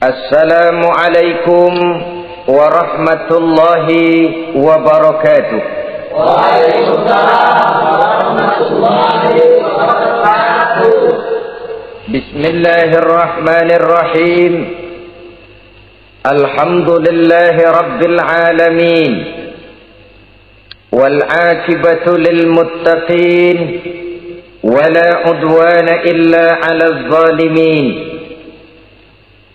Assalamualaikum warahmatullahi wabarakatuh. Waalaikumsalam warahmatullahi wabarakatuh. Bismillahirrahmanirrahim. Alhamdulillahi rabbil alamin. Wal 'aqibatu lil muttaqin. Wala 'udwana illa 'alal zalimin.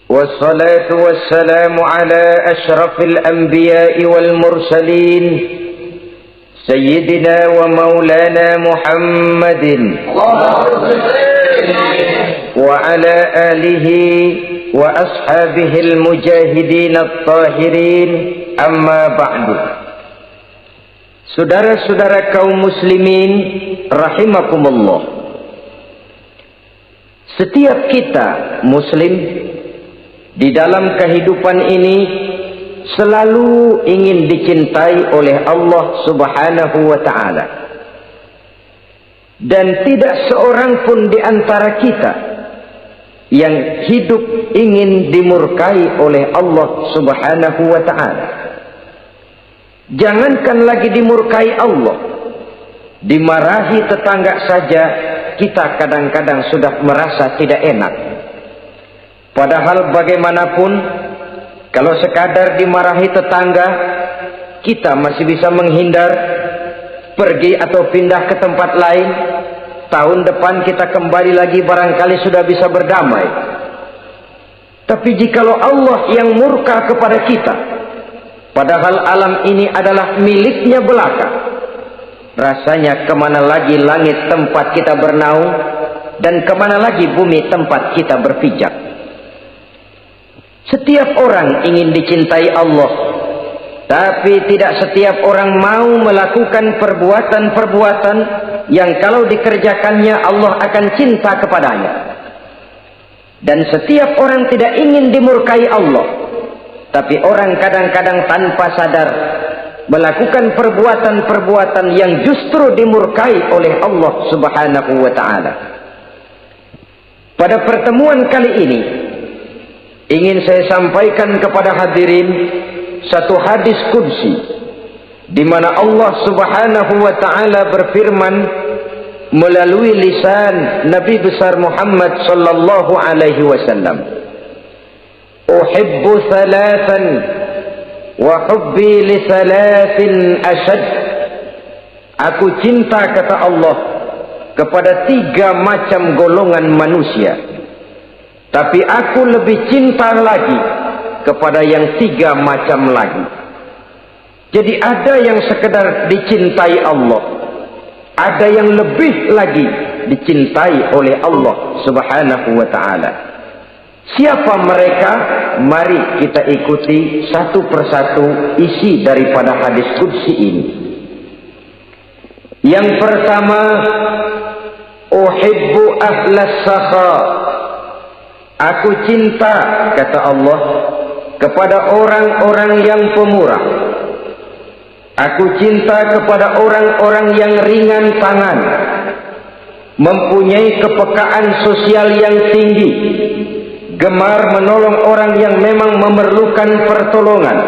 والصلاة والسلام على أشرف الأنبياء والمرسلين سيدنا ومولانا محمد وعلى آله وأصحابه المجاهدين الطاهرين أما بعد. Saudara-saudara kaum muslimin rahimakumullah, setiap kita muslim di dalam kehidupan ini selalu ingin dicintai oleh Allah Subhanahu wa ta'ala. Dan tidak seorang pun di antara kita yang hidup ingin dimurkai oleh Allah Subhanahu wa ta'ala. Jangankan lagi dimurkai Allah, dimarahi tetangga saja kita kadang-kadang sudah merasa tidak enak. Padahal bagaimanapun, kalau sekadar dimarahi tetangga, kita masih bisa menghindar, pergi atau pindah ke tempat lain. Tahun depan kita kembali lagi, barangkali sudah bisa berdamai. Tapi jikalau Allah yang murka kepada kita, padahal alam ini adalah miliknya belaka, rasanya kemana lagi langit tempat kita bernaung, dan kemana lagi bumi tempat kita berpijak. Setiap orang ingin dicintai Allah, tapi tidak setiap orang mau melakukan perbuatan-perbuatan yang kalau dikerjakannya Allah akan cinta kepadanya. Dan setiap orang tidak ingin dimurkai Allah, tapi orang kadang-kadang tanpa sadar melakukan perbuatan-perbuatan yang justru dimurkai oleh Allah Subhanahu wa ta'ala. Pada pertemuan kali ini ingin saya sampaikan kepada hadirin satu hadis qudsi di mana Allah Subhanahu wa ta'ala berfirman melalui lisan Nabi besar Muhammad sallallahu alaihi wasallam, "Uhibbu thalathan wa hubbi li thalathin ashad." Aku cinta, kata Allah, kepada 3 macam golongan manusia, tapi aku lebih cinta lagi kepada yang 3 macam lagi. Jadi ada yang sekedar dicintai Allah, ada yang lebih lagi dicintai oleh Allah Subhanahu wa ta'ala. Siapa mereka? Mari kita ikuti satu persatu isi daripada hadis qudsi ini. Yang pertama, uhibbu ahlas sakha. Aku cinta, kata Allah, kepada orang-orang yang pemurah. Aku cinta kepada orang-orang yang ringan tangan, mempunyai kepekaan sosial yang tinggi, gemar menolong orang yang memang memerlukan pertolongan.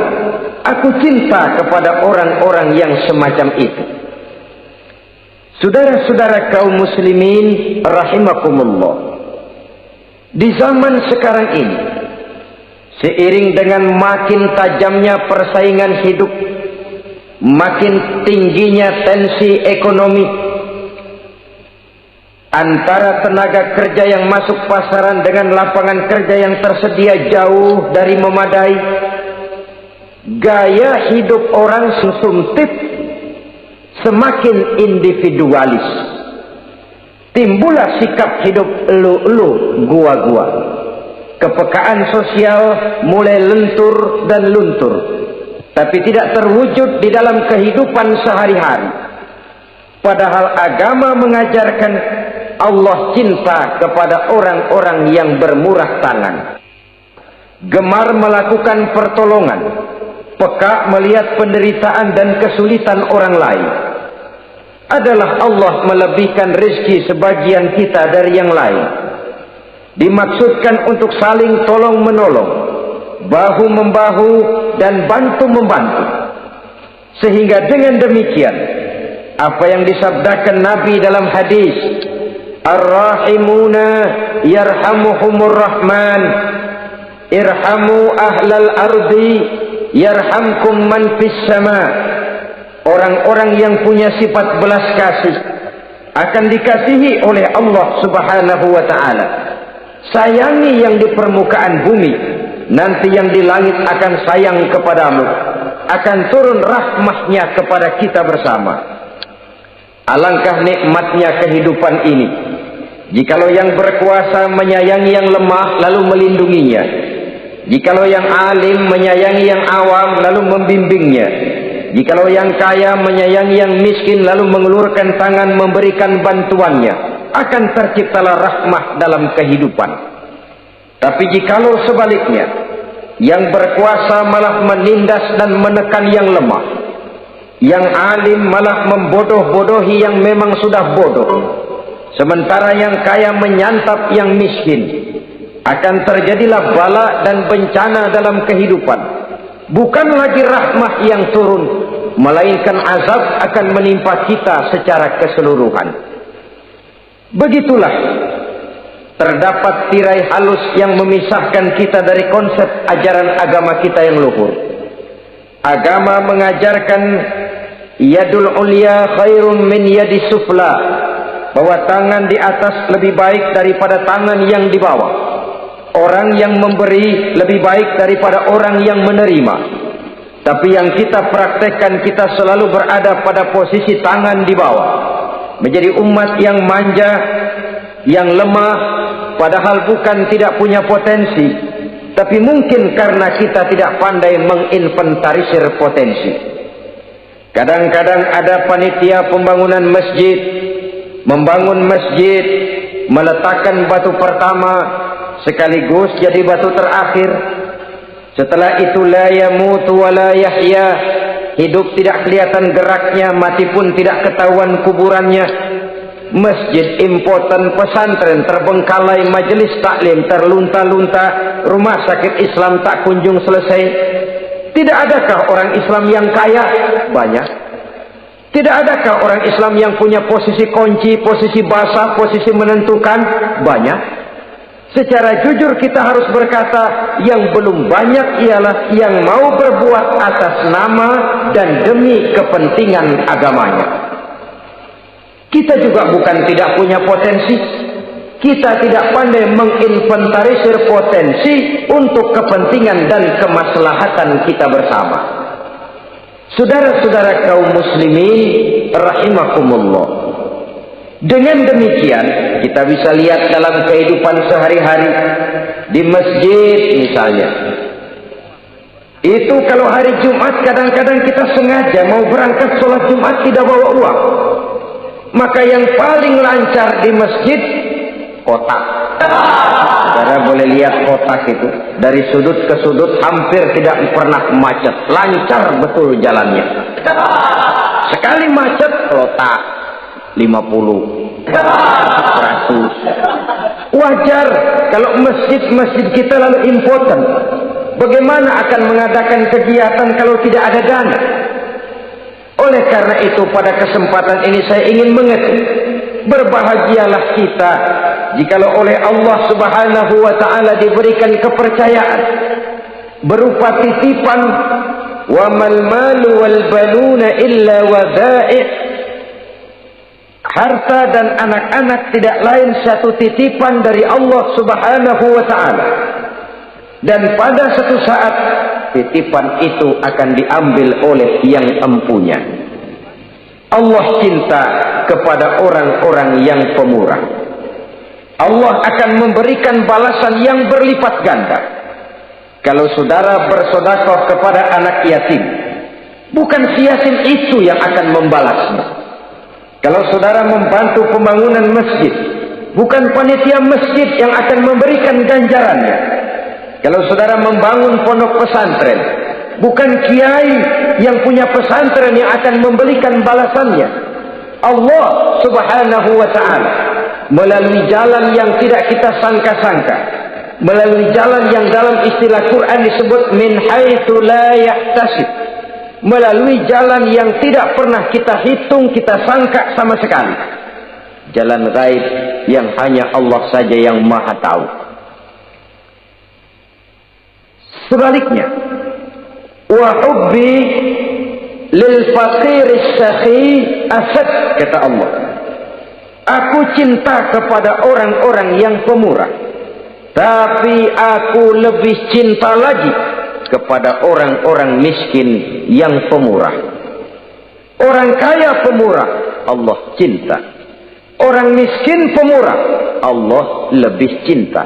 Aku cinta kepada orang-orang yang semacam itu. Saudara-saudara kaum muslimin rahimakumullah, di zaman sekarang ini, seiring dengan makin tajamnya persaingan hidup, makin tingginya tensi ekonomi, antara tenaga kerja yang masuk pasaran dengan lapangan kerja yang tersedia jauh dari memadai, gaya hidup orang sumsumtip semakin individualis. Timbullah sikap hidup elu-elu, gua-gua. Kepekaan sosial mulai lentur dan luntur, tapi tidak terwujud di dalam kehidupan sehari-hari. Padahal agama mengajarkan Allah cinta kepada orang-orang yang bermurah tangan, gemar melakukan pertolongan, peka melihat penderitaan dan kesulitan orang lain. Adalah Allah melebihkan rezeki sebagian kita dari yang lain. Dimaksudkan untuk saling tolong menolong, bahu-membahu dan bantu-membantu. Sehingga dengan demikian, apa yang disabdakan Nabi dalam hadis, Ar-Rahimuna yarhamuhumur Rahman, irhamu ahlal ardi yarhamkum man fis sama. Orang-orang yang punya sifat belas kasih akan dikasihi oleh Allah Subhanahu wa ta'ala. Sayangi yang di permukaan bumi, nanti yang di langit akan sayang kepadamu, akan turun rahmahnya kepada kita bersama. Alangkah nikmatnya kehidupan ini, jikalau yang berkuasa menyayangi yang lemah lalu melindunginya, jikalau yang alim menyayangi yang awam lalu membimbingnya, jikalau yang kaya menyayangi yang miskin lalu mengulurkan tangan memberikan bantuannya, akan terciptalah rahmah dalam kehidupan. Tapi jikalau sebaliknya, yang berkuasa malah menindas dan menekan yang lemah, yang alim malah membodoh-bodohi yang memang sudah bodoh, sementara yang kaya menyantap yang miskin, akan terjadilah bala dan bencana dalam kehidupan. Bukan lagi rahmah yang turun, melainkan azab akan menimpa kita secara keseluruhan. Begitulah terdapat tirai halus yang memisahkan kita dari konsep ajaran agama kita yang luhur. Agama mengajarkan yadul ulya khairum min yadi sufla, bahwa tangan di atas lebih baik daripada tangan yang di bawah. Orang yang memberi lebih baik daripada orang yang menerima. Tapi yang kita praktekkan, kita selalu berada pada posisi tangan di bawah, menjadi umat yang manja, yang lemah, padahal bukan tidak punya potensi, tapi mungkin karena kita tidak pandai menginventarisir potensi. Kadang-kadang ada panitia pembangunan masjid, membangun masjid, meletakkan batu pertama sekaligus jadi batu terakhir. Setelah itu la yamutu wa la yahya, hidup tidak kelihatan geraknya, mati pun tidak ketahuan kuburannya. Masjid impoten, pesantren terbengkalai, majelis taklim terlunta-lunta, rumah sakit Islam tak kunjung selesai. Tidak adakah orang Islam yang kaya? Banyak. Tidak adakah orang Islam yang punya posisi kunci, posisi basah, posisi menentukan? Banyak. Secara jujur kita harus berkata, yang belum banyak ialah yang mau berbuat atas nama dan demi kepentingan agamanya. Kita juga bukan tidak punya potensi. Kita tidak pandai menginventarisir potensi untuk kepentingan dan kemaslahatan kita bersama. Saudara-saudara kaum muslimin rahimakumullah. Dengan demikian kita bisa lihat dalam kehidupan sehari-hari di masjid misalnya. Itu kalau hari Jumat kadang-kadang kita sengaja mau berangkat sholat Jumat tidak bawa uang. Maka yang paling lancar di masjid kotak. Saudara boleh lihat kotak itu dari sudut ke sudut hampir tidak pernah macet, lancar betul jalannya. Sekali macet kotak 50, 100. Wajar kalau masjid-masjid kita lalu impoten. Bagaimana akan mengadakan kegiatan kalau tidak ada dana? Oleh karena itu pada kesempatan ini saya ingin mengetik, berbahagialah kita jikalau oleh Allah Subhanahu wa ta'ala diberikan kepercayaan berupa titipan, wa mal malu wal banuna illa wadai'. Harta dan anak-anak tidak lain satu titipan dari Allah Subhanahu wa ta'ala. Dan pada satu saat titipan itu akan diambil oleh yang empunya. Allah cinta kepada orang-orang yang pemurah. Allah akan memberikan balasan yang berlipat ganda. Kalau saudara bersedekah kepada anak yatim, bukan si yatim itu yang akan membalasnya. Kalau saudara membantu pembangunan masjid, bukan panitia masjid yang akan memberikan ganjarannya. Kalau saudara membangun pondok pesantren, bukan kiai yang punya pesantren yang akan memberikan balasannya. Allah Subhanahu wa ta'ala melalui jalan yang tidak kita sangka-sangka melalui jalan yang dalam istilah Quran disebut min haitsu la yahtasib, melalui jalan yang tidak pernah kita hitung, kita sangka sama sekali, jalan gaib yang hanya Allah saja yang maha tahu. Sebaliknya, wa hubbi lil faqiris sakhi asad, kata Allah, aku cinta kepada orang-orang yang pemurah, tapi aku lebih cinta lagi kepada orang-orang miskin yang pemurah. Orang kaya pemurah, Allah cinta. Orang miskin pemurah, Allah lebih cinta.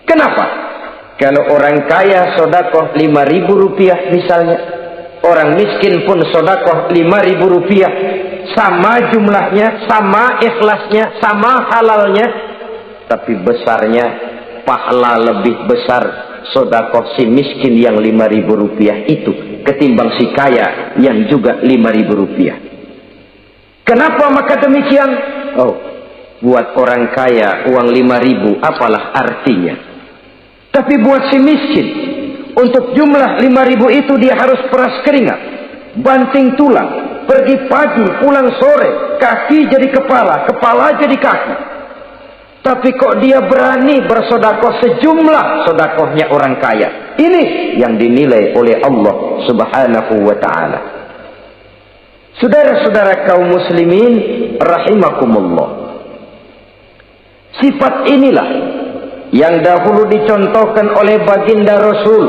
Kenapa? Kalau orang kaya sodakoh 5.000 rupiah misalnya, orang miskin pun sodakoh 5.000 rupiah, sama jumlahnya, sama ikhlasnya, sama halalnya, tapi besarnya, pahala lebih besar sodakoh si miskin yang 5.000 rupiah itu ketimbang si kaya yang juga 5.000 rupiah. Kenapa maka demikian? Oh, buat orang kaya uang 5.000 apalah artinya. Tapi buat si miskin, untuk jumlah 5.000 itu dia harus peras keringat, banting tulang, pergi pagi, pulang sore, kaki jadi kepala, kepala jadi kaki. Tapi kok dia berani bersodakoh sejumlah sodakohnya orang kaya. Ini yang dinilai oleh Allah Subhanahu wa ta'ala. Saudara-saudara kaum muslimin rahimakumullah, sifat inilah yang dahulu dicontohkan oleh baginda Rasul.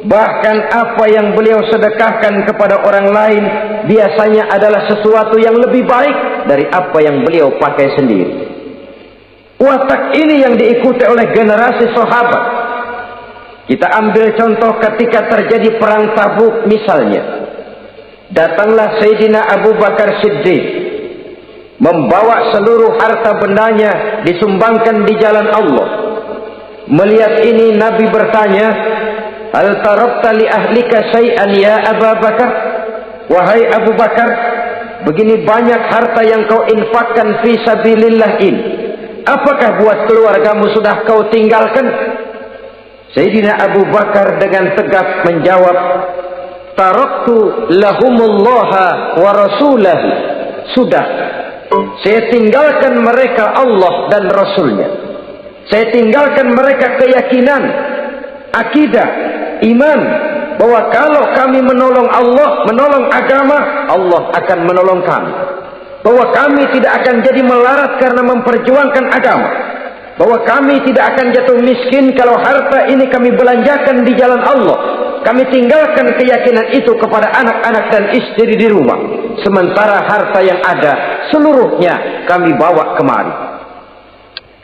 Bahkan apa yang beliau sedekahkan kepada orang lain biasanya adalah sesuatu yang lebih baik dari apa yang beliau pakai sendiri. Watak ini yang diikuti oleh generasi sahabat. Kita ambil contoh ketika terjadi perang Tabuk misalnya. Datanglah Sayyidina Abu Bakar Siddiq, membawa seluruh harta bendanya disumbangkan di jalan Allah. Melihat ini Nabi bertanya, hal tarakta li ahlika syai'an ya Abu Bakar? Wahai Abu Bakar, begini banyak harta yang kau infakkan fi sabilillah ini, apakah buat keluargamu sudah kau tinggalkan? Sayyidina Abu Bakar dengan tegas menjawab, taraktu lahumullaha wa rasulahu. Sudah, saya tinggalkan mereka Allah dan Rasulnya. Saya tinggalkan mereka keyakinan, akidah, iman, bahwa kalau kami menolong Allah, menolong agama, Allah akan menolong kami. Bahwa kami tidak akan jadi melarat karena memperjuangkan agama. Bahwa kami tidak akan jatuh miskin kalau harta ini kami belanjakan di jalan Allah. Kami tinggalkan keyakinan itu kepada anak-anak dan istri di rumah. Sementara harta yang ada seluruhnya kami bawa kemari.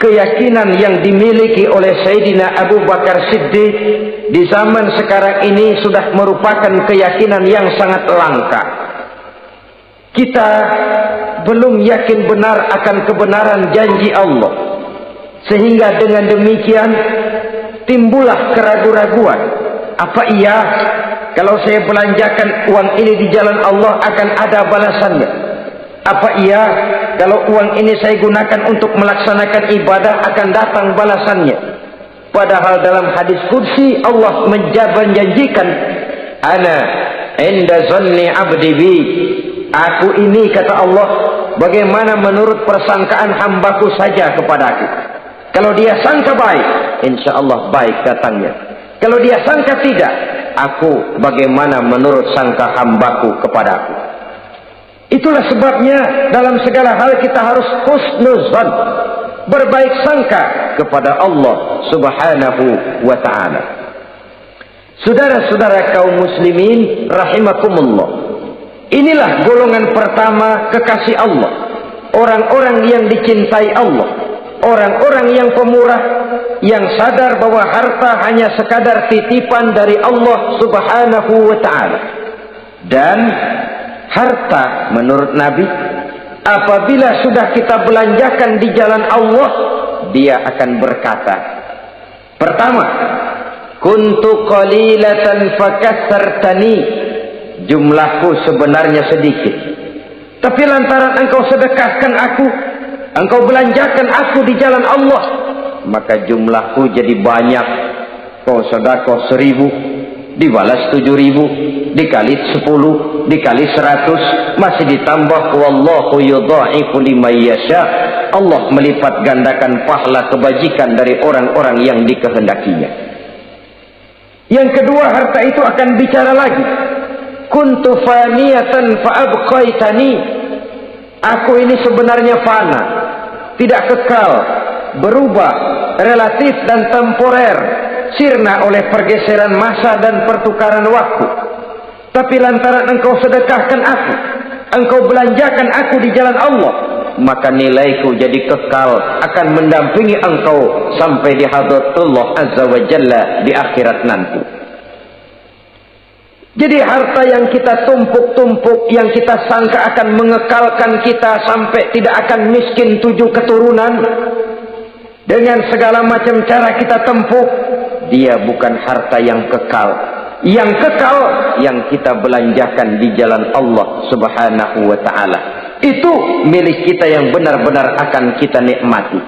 Keyakinan yang dimiliki oleh Sayyidina Abu Bakar Siddiq di zaman sekarang ini sudah merupakan keyakinan yang sangat langka. Kita belum yakin benar akan kebenaran janji Allah, sehingga dengan demikian timbullah keraguan-raguan. Apa iya kalau saya belanjakan uang ini di jalan Allah akan ada balasannya? Apa iya kalau uang ini saya gunakan untuk melaksanakan ibadah akan datang balasannya? Padahal dalam hadis qudsi Allah menjanjikan, ana inda zanni abdi bi. Aku ini, kata Allah, bagaimana menurut persangkaan hambaku saja kepadaku. Kalau dia sangka baik, insya Allah baik datangnya. Kalau dia sangka tidak, aku bagaimana menurut sangka hambaku kepadaku. Itulah sebabnya dalam segala hal kita harus husnuzan, berbaik sangka kepada Allah Subhanahu wa ta'ala. Saudara-saudara kaum muslimin rahimakumullah, inilah golongan pertama kekasih Allah, orang-orang yang dicintai Allah, orang-orang yang pemurah, yang sadar bahwa harta hanya sekadar titipan dari Allah Subhanahu wa ta'ala. Dan harta menurut Nabi, apabila sudah kita belanjakan di jalan Allah, dia akan berkata, pertama, kuntu qalilatan fakassartani, jumlahku sebenarnya sedikit, tapi lantaran engkau sedekahkan aku, engkau belanjakan aku di jalan Allah, maka jumlahku jadi banyak. Kau sedekah 1000, dibalas 7000, dikali 10, dikali 100, masih ditambah wallahu yudha'ifu liman yasha. Allah melipat gandakan pahala kebajikan dari orang-orang yang dikehendakinya. Yang kedua, harta itu akan bicara lagi. Kuntu faniyatan fa abqaitani. Aku ini sebenarnya fana, tidak kekal, berubah, relatif dan temporer, sirna oleh pergeseran masa dan pertukaran waktu. Tapi lantaran engkau sedekahkan aku, engkau belanjakan aku di jalan Allah, maka nilaiku jadi kekal, akan mendampingi engkau sampai di hadrat Allah Azza wa Jalla di akhirat nanti. Jadi harta yang kita tumpuk-tumpuk, yang kita sangka akan mengekalkan kita sampai tidak akan miskin 7 keturunan, dengan segala macam cara kita tempuh, dia bukan harta yang kekal. Yang kekal yang kita belanjakan di jalan Allah Subhanahu wa ta'ala. Itu milik kita yang benar-benar akan kita nikmati.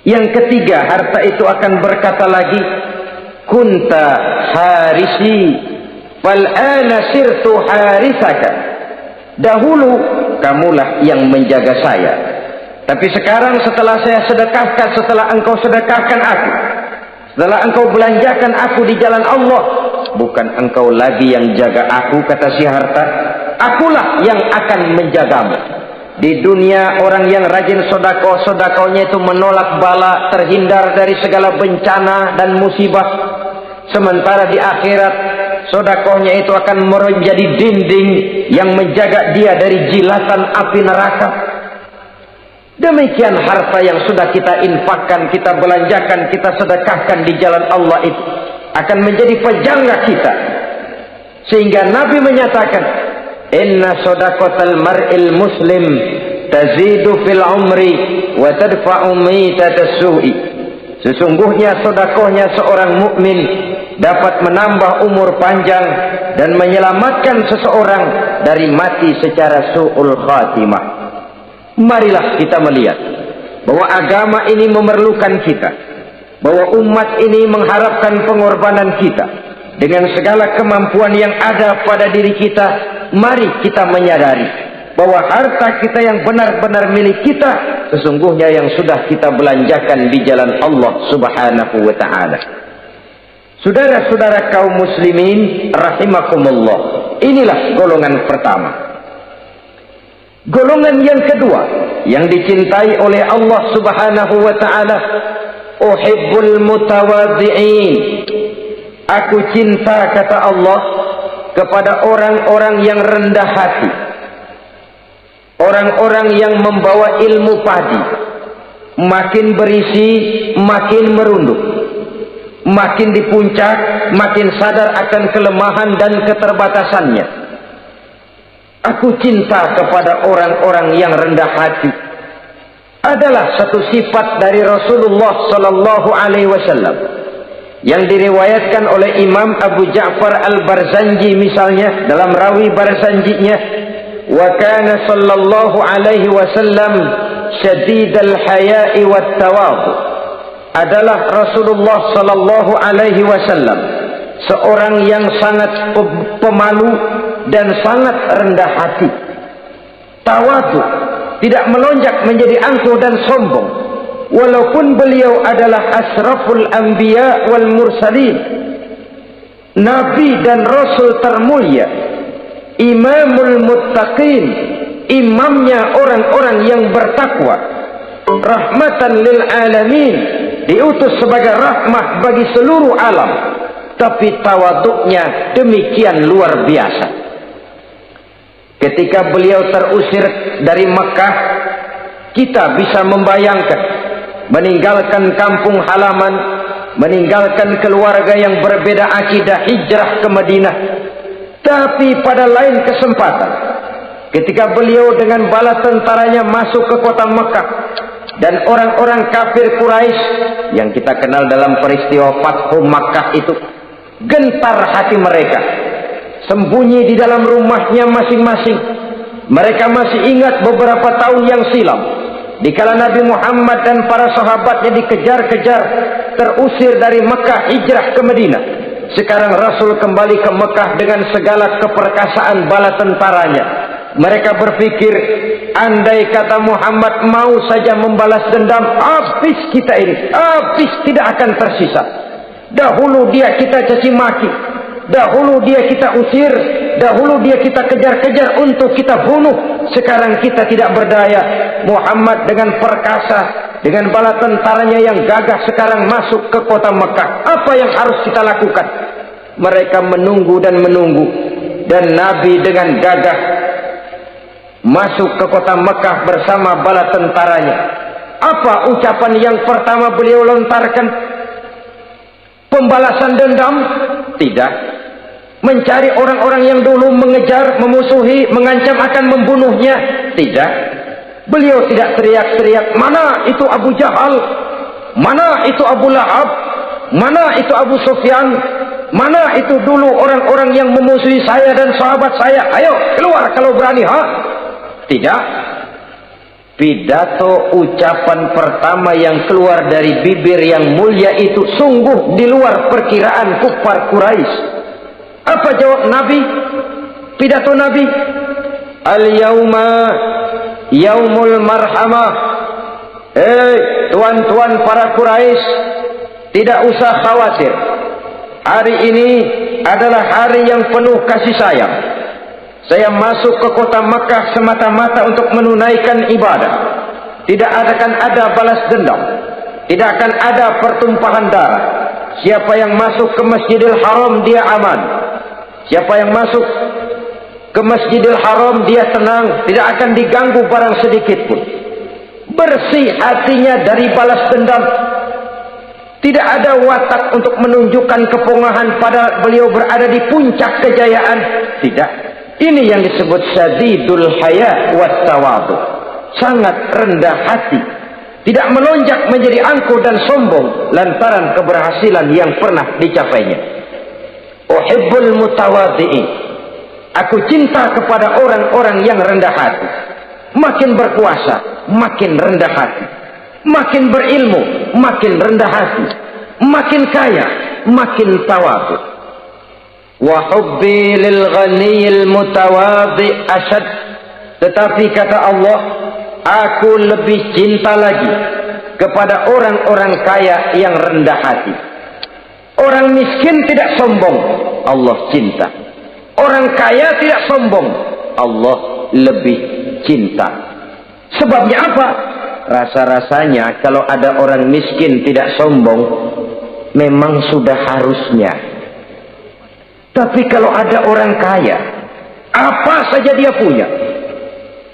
Yang ketiga, harta itu akan berkata lagi, kunta harisi fal ana sirtu harisaka. Dahulu kamulah yang menjaga saya, tapi sekarang setelah saya sedekahkan, setelah engkau sedekahkan aku, setelah engkau belanjakan aku di jalan Allah, bukan engkau lagi yang jaga aku, kata si harta, akulah yang akan menjagamu. Di dunia orang yang rajin sedekah, sedekahnya itu menolak bala, terhindar dari segala bencana dan musibah. Sementara di akhirat, sedekahnya itu akan menjadi dinding yang menjaga dia dari jilatan api neraka. Demikian harta yang sudah kita infakkan, kita belanjakan, kita sedekahkan di jalan Allah itu akan menjadi pejangga kita. Sehingga Nabi menyatakan, inna sadaqatal mar'il muslim tazidu fil umri wa tadfa'u mitatas su'i. Sesungguhnya sedekahnya seorang mukmin dapat menambah umur panjang dan menyelamatkan seseorang dari mati secara su'ul khatimah. Marilah kita melihat bahwa agama ini memerlukan kita, bahwa umat ini mengharapkan pengorbanan kita. Dengan segala kemampuan yang ada pada diri kita, mari kita menyadari bahwa harta kita yang benar-benar milik kita, sesungguhnya yang sudah kita belanjakan di jalan Allah Subhanahu wa ta'ala. Saudara-saudara kaum muslimin rahimakumullah, inilah golongan pertama. Golongan yang kedua yang dicintai oleh Allah Subhanahu wa ta'ala, uhibbul mutawadhi'in. Aku cinta, kata Allah, kepada orang-orang yang rendah hati, orang-orang yang membawa ilmu padi, makin berisi makin merunduk, makin di puncak makin sadar akan kelemahan dan keterbatasannya. Aku cinta kepada orang-orang yang rendah hati. Adalah satu sifat dari Rasulullah sallallahu alaihi wasallam yang diriwayatkan oleh Imam Abu Ja'far Al-Barzanji misalnya dalam rawi Barzanjinya, wa kana sallallahu alaihi wasallam syadidal haya'i wat tawadhu. Adalah Rasulullah sallallahu alaihi wasallam seorang yang sangat pemalu dan sangat rendah hati. Tawadhu, tidak melonjak menjadi angkuh dan sombong. Walaupun beliau adalah asraful anbiya wal mursalin, nabi dan rasul termulia, imamul muttaqin, imamnya orang-orang yang bertakwa, rahmatan lil alamin, diutus sebagai rahmah bagi seluruh alam, tapi tawaduknya demikian luar biasa. Ketika beliau terusir dari Mekah, kita bisa membayangkan meninggalkan kampung halaman, meninggalkan keluarga yang berbeda akidah, hijrah ke Madinah. Tapi pada lain kesempatan, ketika beliau dengan bala tentaranya masuk ke kota Mekah, dan orang-orang kafir Quraisy yang kita kenal dalam peristiwa Fathu Makkah itu, gentar hati mereka, sembunyi di dalam rumahnya masing-masing. Mereka masih ingat beberapa tahun yang silam, Dikala Nabi Muhammad dan para sahabatnya dikejar-kejar, terusir dari Mekah, hijrah ke Madinah. Sekarang Rasul kembali ke Mekah dengan segala keperkasaan bala tentaranya. Mereka berpikir, andai kata Muhammad mau saja membalas dendam, habis kita ini, habis, tidak akan tersisa. Dahulu dia kita caci maki, dahulu dia kita usir, dahulu dia kita kejar-kejar untuk kita bunuh. Sekarang kita tidak berdaya. Muhammad dengan perkasa, dengan bala tentaranya yang gagah sekarang masuk ke kota Mekah. Apa yang harus kita lakukan? Mereka menunggu dan menunggu. Dan Nabi dengan gagah masuk ke kota Mekah bersama bala tentaranya. Apa ucapan yang pertama beliau lontarkan? Pembalasan dendam? Tidak. Mencari orang-orang yang dulu mengejar, memusuhi, mengancam akan membunuhnya? Tidak. Beliau tidak teriak-teriak, mana itu Abu Jahal, mana itu Abu Lahab, mana itu Abu Sufyan, mana itu dulu orang-orang yang memusuhi saya dan sahabat saya, ayo keluar kalau berani, ha? Tidak. Pidato ucapan pertama yang keluar dari bibir yang mulia itu sungguh di luar perkiraan kuffar Quraisy. Apa jawab Nabi? Pidato Nabi, al-yauma yaumul marhamah. Tuan-tuan para Quraisy, tidak usah khawatir. Hari ini adalah hari yang penuh kasih sayang. Saya masuk ke kota Makkah semata-mata untuk menunaikan ibadah. Tidak akan ada balas dendam, tidak akan ada pertumpahan darah. Siapa yang masuk ke Masjidil Haram dia aman. Siapa yang masuk ke Masjidil Haram dia tenang, tidak akan diganggu barang sedikit pun. Bersih hatinya dari balas dendam. Tidak ada watak untuk menunjukkan kepongahan pada beliau berada di puncak kejayaan. Tidak. Ini yang disebut syadidul haya wat tawadhu. Sangat rendah hati. Tidak melonjak menjadi angkuh dan sombong lantaran keberhasilan yang pernah dicapainya. Uhibbul mutawadhi'in. Aku cinta kepada orang-orang yang rendah hati. Makin berkuasa, makin rendah hati. Makin berilmu, makin rendah hati. Makin kaya, makin tawadhu. Wa hubbi lil ghaniyil mutawadhi asyad. Tetapi kata Allah, aku lebih cinta lagi kepada orang-orang kaya yang rendah hati. Orang miskin tidak sombong, Allah cinta. Orang kaya tidak sombong, Allah lebih cinta. Sebabnya apa? Rasa-rasanya kalau ada orang miskin tidak sombong, memang sudah harusnya. Tapi kalau ada orang kaya, apa saja dia punya.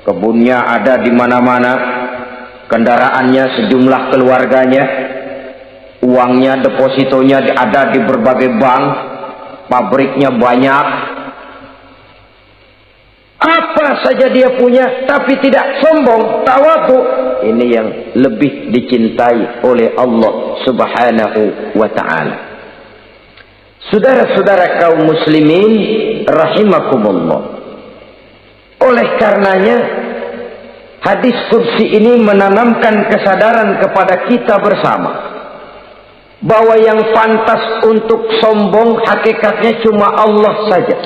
Kebunnya ada di mana-mana, kendaraannya sejumlah keluarganya, uangnya, depositonya ada di berbagai bank, pabriknya banyak. Apa saja dia punya, tapi tidak sombong, tawadhu. Ini yang lebih dicintai oleh Allah Subhanahu wa ta'ala. Saudara-saudara kaum muslimin rahimakumullah. Oleh karenanya, hadis qudsi ini menanamkan kesadaran kepada kita bersama bahwa yang pantas untuk sombong hakikatnya cuma Allah saja.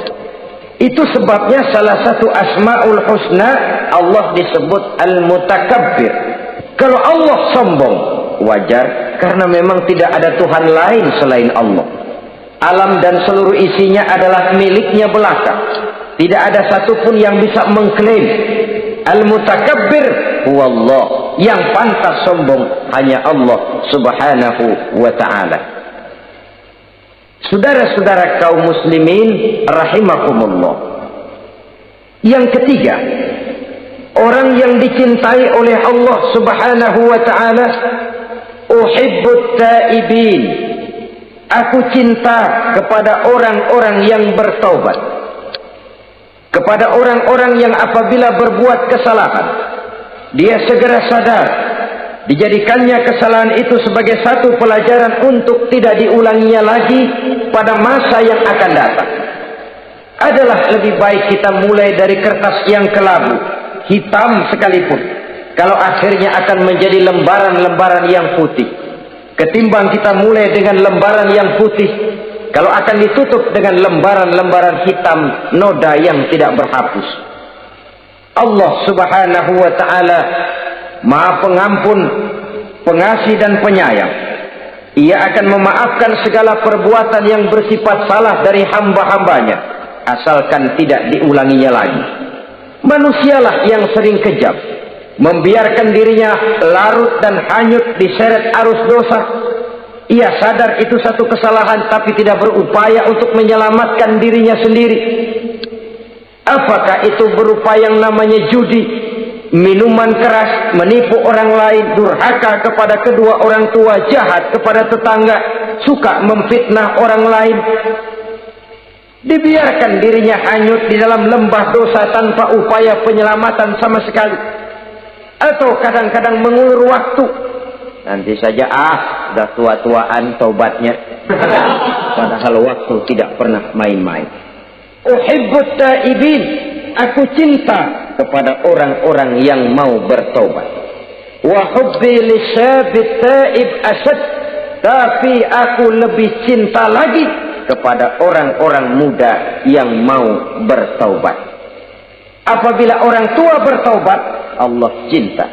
Itu sebabnya salah satu asmaul husna Allah disebut al-mutakabbir. Kalau Allah sombong, wajar, karena memang tidak ada Tuhan lain selain Allah. Alam dan seluruh isinya adalah miliknya belaka. Tidak ada satupun yang bisa mengklaim. Al-mutakabbir huwallah. Yang pantas sombong hanya Allah Subhanahu wa ta'ala. Saudara-saudara kaum muslimin rahimakumullah. Yang ketiga, orang yang dicintai oleh Allah Subhanahu wa ta'ala, uhibbut taibin. Aku cinta kepada orang-orang yang bertaubat. Kepada orang-orang yang apabila berbuat kesalahan, dia segera sadar. Dijadikannya kesalahan itu sebagai satu pelajaran untuk tidak diulanginya lagi pada masa yang akan datang. Adalah lebih baik kita mulai dari kertas yang kelabu, hitam sekalipun, kalau akhirnya akan menjadi lembaran-lembaran yang putih. Ketimbang kita mulai dengan lembaran yang putih, kalau akan ditutup dengan lembaran-lembaran hitam noda yang tidak berhapus. Allah Subhanahu wa ta'ala Maha Pengampun, Pengasih dan Penyayang. Ia akan memaafkan segala perbuatan yang bersifat salah dari hamba-hambanya, asalkan tidak diulanginya lagi. Manusialah yang sering kejam, membiarkan dirinya larut dan hanyut diseret arus dosa. Ia sadar itu satu kesalahan, tapi tidak berupaya untuk menyelamatkan dirinya sendiri. Apakah itu berupa yang namanya judi, minuman keras, menipu orang lain, durhaka kepada kedua orang tua, jahat kepada tetangga, suka memfitnah orang lain. Dibiarkan dirinya hanyut di dalam lembah dosa tanpa upaya penyelamatan sama sekali. Atau kadang-kadang mengulur waktu. Nanti saja sudah tua-tuaan taubatnya. Padahal waktu tidak pernah main-main. Uhibbut taibin, aku cinta kepada orang-orang yang mau bertobat. Wa hubbi lisyabit taib asad, tapi aku lebih cinta lagi kepada orang-orang muda yang mau bertaubat. Apabila orang tua bertaubat, Allah cinta.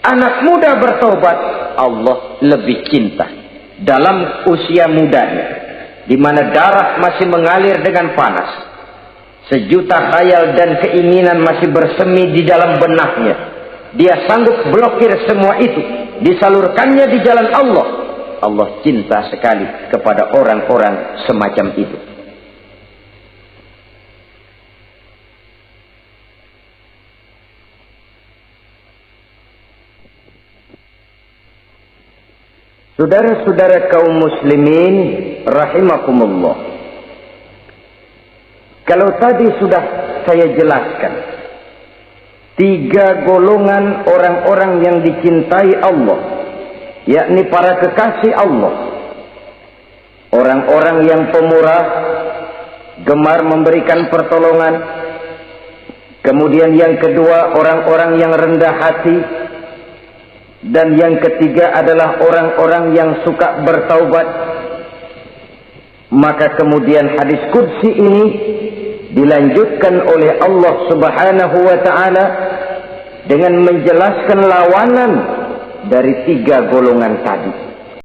Anak muda bertaubat, Allah lebih cinta. Dalam usia mudanya, di mana darah masih mengalir dengan panas, sejuta khayal dan keinginan masih bersemi di dalam benaknya, dia sanggup blokir semua itu, disalurkannya di jalan Allah. Allah cinta sekali kepada orang-orang semacam itu. Saudara-saudara kaum muslimin rahimakumullah, kalau tadi sudah saya jelaskan 3 golongan orang-orang yang dicintai Allah, yakni para kekasih Allah. Orang-orang yang pemurah, gemar memberikan pertolongan. Kemudian yang kedua, orang-orang yang rendah hati. Dan yang ketiga adalah orang-orang yang suka bertaubat. Maka kemudian hadis qudsi ini dilanjutkan oleh Allah Subhanahu wa ta'ala dengan menjelaskan lawanan dari 3 golongan tadi.